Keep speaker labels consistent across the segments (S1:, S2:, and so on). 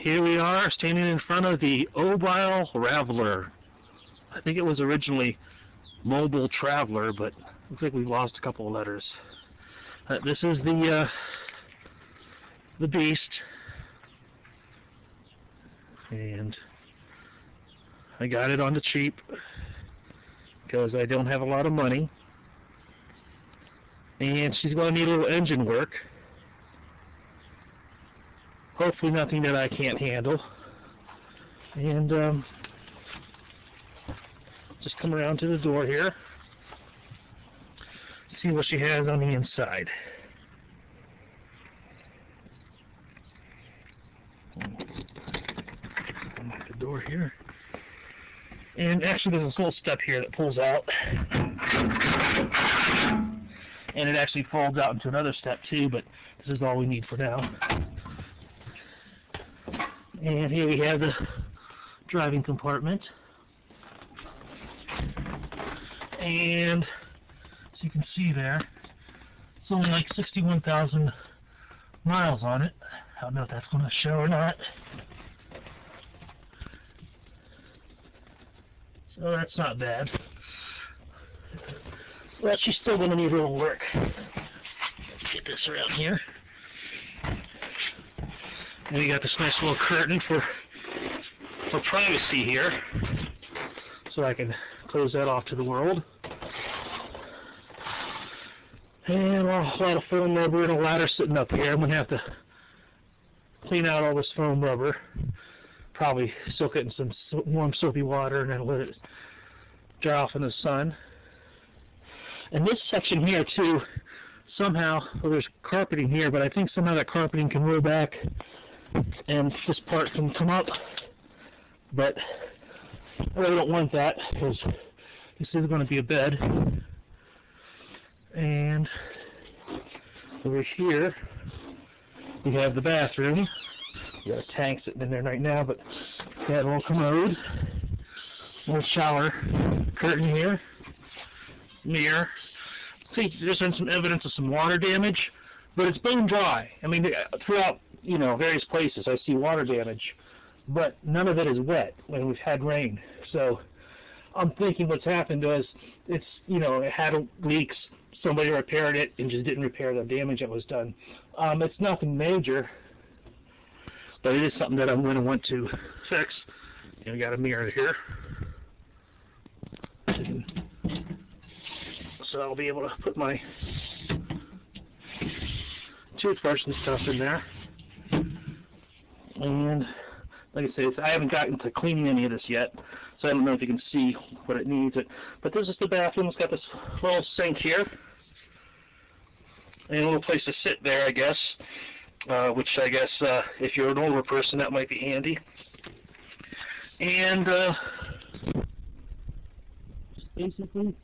S1: Here we are, standing in front of the Obile Raveler. I think it was originally Mobile Traveler, but looks like we've lost a couple of letters. This is the beast, and I got it on the cheap because I don't have a lot of money, and she's going to need a little engine work. Hopefully nothing that I can't handle. And just come around to the door here, see what she has on the inside. Unlock the door here. And actually there's this little step here that pulls out. And it actually folds out into another step too, but this is all we need for now. And here we have the driving compartment. And as you can see there, it's only like 61,000 miles on it. I don't know if that's going to show or not. So that's not bad. Well, she's still going to need a little work. Let's get this around here. And we got this nice little curtain for privacy here, so I can close that off to the world. And a lot of foam rubber and a ladder sitting up here. I'm going to have to clean out all this foam rubber, probably soak it in some warm soapy water and then let it dry off in the sun. And this section here too, somehow, well, there's carpeting here, but I think somehow that carpeting can roll back and this part can come up, but I really don't want that because this is going to be a bed. And over here we have the bathroom. We got a tank sitting in there right now, but we got a little commode, little shower curtain here, mirror. See, there's been some evidence of some water damage, but it's bone dry. I mean, throughout, you know, various places I see water damage, but none of it is wet when we've had rain. So I'm thinking what's happened was it's, you know, it had leaks, somebody repaired it and just didn't repair the damage that was done. It's nothing major, but it is something that I'm going to want to fix. And we got a mirror here, so I'll be able to put my toothbrush and stuff in there. And like I say, I haven't gotten to cleaning any of this yet, so I don't know if you can see what it needs. But this is the bathroom. It's got this little sink here and a little place to sit there, I guess, which I guess if you're an older person, that might be handy. And basically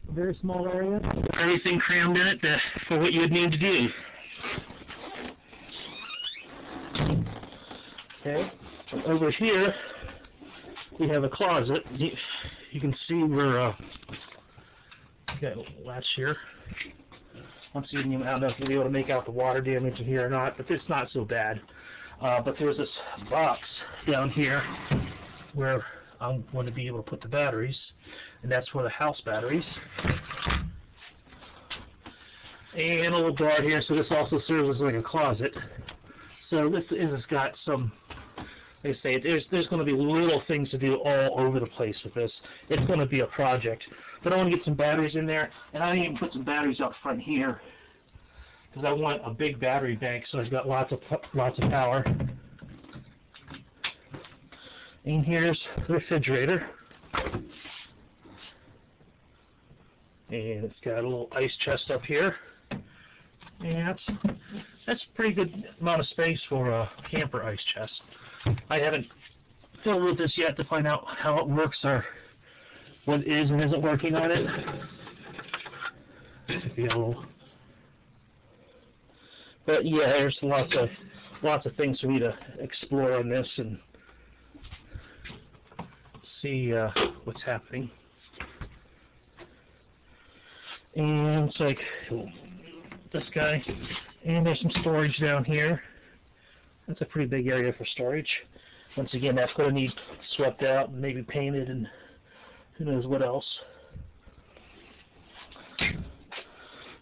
S1: a very small area, everything crammed in it for what you would need to do. Okay, over here we have a closet. You can see where got a latch here. I don't know if you'll be able to make out the water damage in here or not, but it's not so bad. But there's this box down here where I'm going to be able to put the batteries, and that's for the house batteries. And a little guard here, so this also serves as like a closet. So this has got some, like I say, there's going to be little things to do all over the place with this. It's going to be a project. But I want to get some batteries in there, and I even put some batteries up front here because I want a big battery bank, so I've got lots of power. And here's the refrigerator, and it's got a little ice chest up here. And that's a pretty good amount of space for a camper ice chest. I haven't fiddled with this yet to find out how it works or what is and isn't working on it. But yeah, there's lots of things for me to explore on this and see what's happening. And it's like this guy, and there's some storage down here. That's a pretty big area for storage. Once again, that's going to need swept out and maybe painted and who knows what else.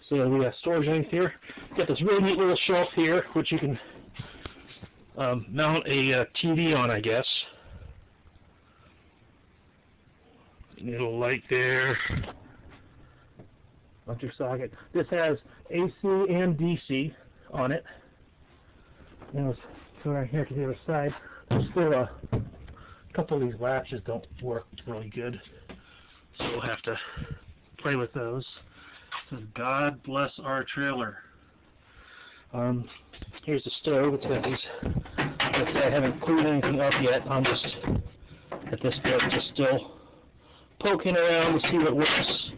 S1: So we got storage underneath here. Got this really neat little shelf here, which you can mount a TV on, I guess. Little light there. Electric socket. This has AC and DC on it. And let's go right here to the other side. There's still a couple of these latches don't work really good, so we'll have to play with those. It says, God bless our trailer. Here's the stove. It's got these. Like I said, I haven't cleaned anything up yet. I'm just at this point just still poking around to see what works.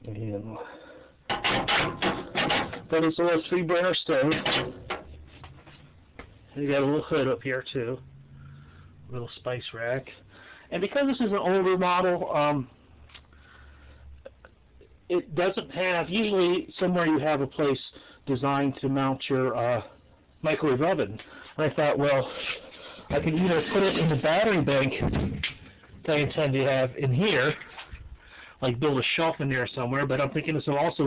S1: And but it's a little 3-burner stove. You got a little hood up here too, a little spice rack. And because this is an older model, it doesn't have, usually somewhere you have a place designed to mount your microwave oven. And I thought, well, I could either put it in the battery bank that I intend to have in here, like build a shelf in there somewhere, but I'm thinking I also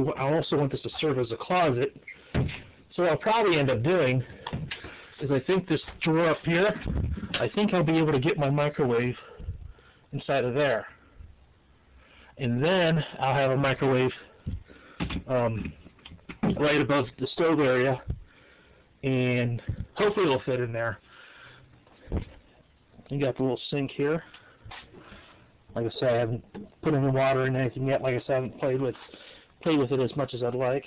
S1: want this to serve as a closet. So what I'll probably end up doing is I think this drawer up here, I think I'll be able to get my microwave inside of there. And then I'll have a microwave right above the stove area, and hopefully it'll fit in there. You got the little sink here. Like I said, I haven't put any water in anything yet. Like I said, I haven't played with it as much as I'd like.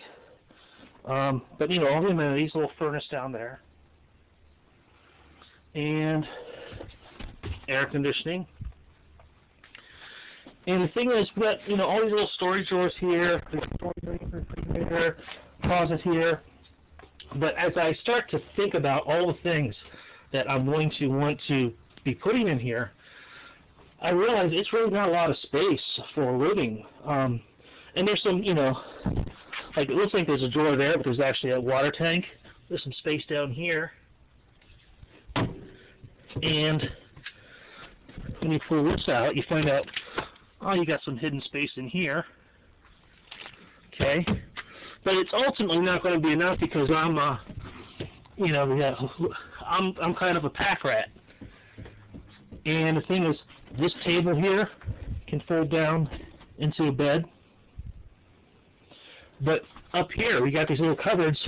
S1: But you know, all the amenities, little furnace down there, and air conditioning. And the thing is, that you know, all these little storage drawers here, there's storage refrigerator, closet here. But as I start to think about all the things that I'm going to want to be putting in here, I realize it's really not a lot of space for living. And there's some, you know, like it looks like there's a drawer there, but there's actually a water tank. There's some space down here. And when you pull this out, you find out, oh, you got some hidden space in here. Okay. But it's ultimately not going to be enough because I'm, you know, I'm kind of a pack rat. And the thing is, this table here can fold down into a bed. But up here, we got these little cupboards.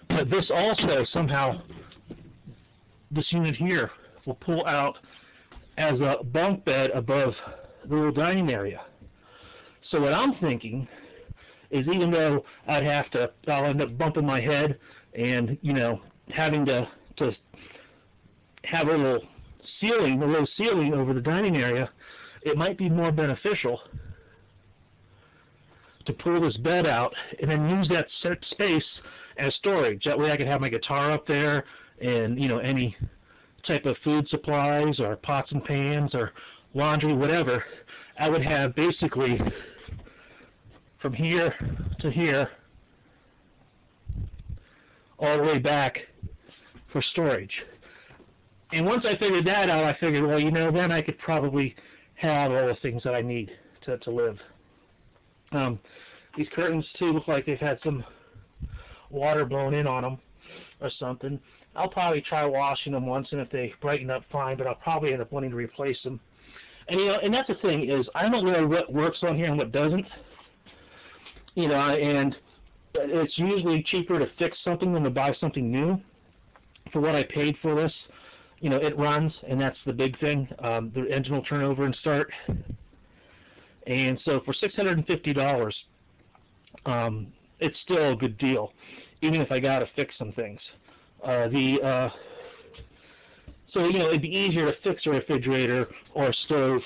S1: But this also, somehow, this unit here will pull out as a bunk bed above the little dining area. So what I'm thinking is, even though I'll end up bumping my head and, you know, having to have a little ceiling over the dining area, it might be more beneficial to pull this bed out and then use that set space as storage. That way I could have my guitar up there and, you know, any type of food supplies or pots and pans or laundry, whatever. I would have basically from here to here all the way back for storage. And once I figured that out, I figured, well, you know, then I could probably have all the things that I need to live. These curtains, too, look like they've had some water blown in on them or something. I'll probably try washing them once, and if they brighten up, fine, but I'll probably end up wanting to replace them. And, you know, and that's the thing is, I don't know what works on here and what doesn't. You know, and it's usually cheaper to fix something than to buy something new. For what I paid for this, you know, it runs, and that's the big thing. The engine will turn over and start. And so for $650, it's still a good deal, even if I got to fix some things. So, you know, it'd be easier to fix a refrigerator or a stove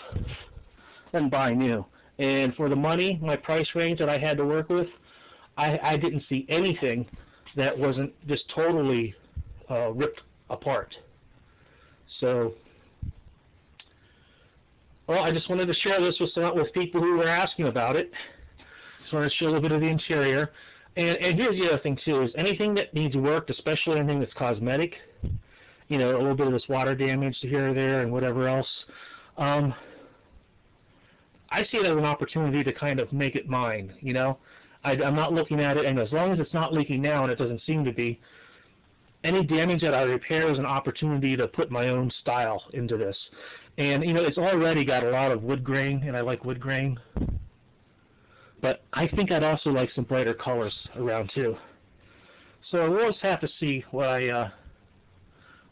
S1: than buy new. And for the money, my price range that I had to work with, I didn't see anything that wasn't just totally ripped apart. So, well, I just wanted to share this with people who were asking about it. Just wanted to show a little bit of the interior. And here's the other thing too: is anything that needs work, especially anything that's cosmetic, you know, a little bit of this water damage here or there, and whatever else. I see it as an opportunity to kind of make it mine. You know, I'm not looking at it, and as long as it's not leaking now, and it doesn't seem to be, any damage that I repair is an opportunity to put my own style into this. And, you know, it's already got a lot of wood grain, and I like wood grain. But I think I'd also like some brighter colors around, too. So we'll just have to see what I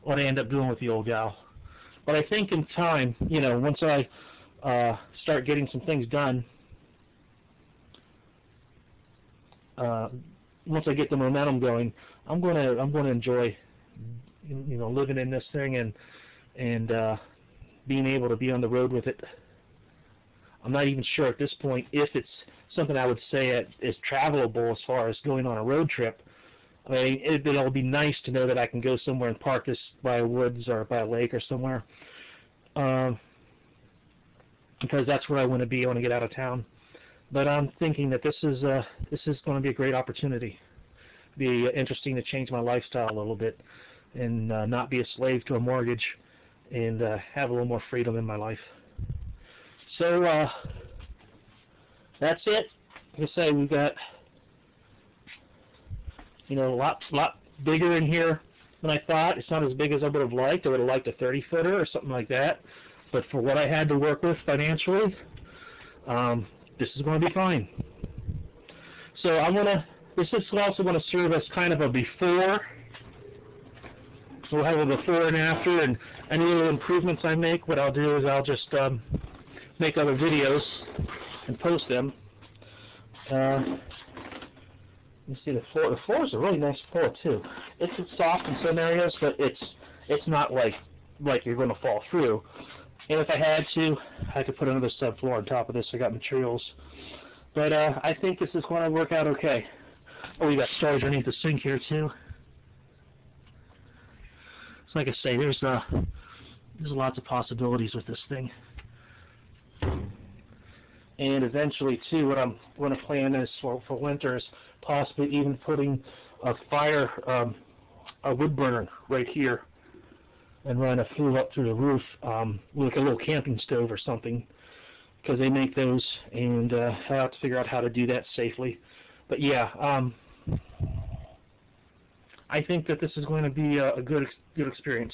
S1: end up doing with the old gal. But I think in time, you know, once I start getting some things done, once I get the momentum going, I'm gonna enjoy, you know, living in this thing and being able to be on the road with it. I'm not even sure at this point if it's something I would say is travelable as far as going on a road trip. I mean, it'll be nice to know that I can go somewhere and park this by a woods or by a lake or somewhere, because that's where I want to be. I want to get out of town. But I'm thinking that this is going to be a great opportunity. Be interesting to change my lifestyle a little bit and not be a slave to a mortgage and have a little more freedom in my life. So that's it. Like I say, we've got, you know, a lot bigger in here than I thought. It's not as big as I would have liked. I would have liked a 30-footer or something like that. But for what I had to work with financially, this is going to be fine. So this is also going to serve as kind of a before. So we'll have a before and after, and any little improvements I make, what I'll do is I'll just make other videos and post them. You see the floor. The floor is a really nice floor too. It's soft in some areas, but it's not like you're going to fall through. And if I had to, I could put another subfloor on top of this. I got materials. But I think this is going to work out okay. Oh, we got storage underneath the sink here too. So like I say, there's lots of possibilities with this thing. And eventually too, what I'm going to plan is for winter is possibly even putting a fire, a wood burner right here, and run a flue up through the roof, like a little camping stove or something, because they make those, and I'll have to figure out how to do that safely. But yeah, I think that this is going to be a good experience.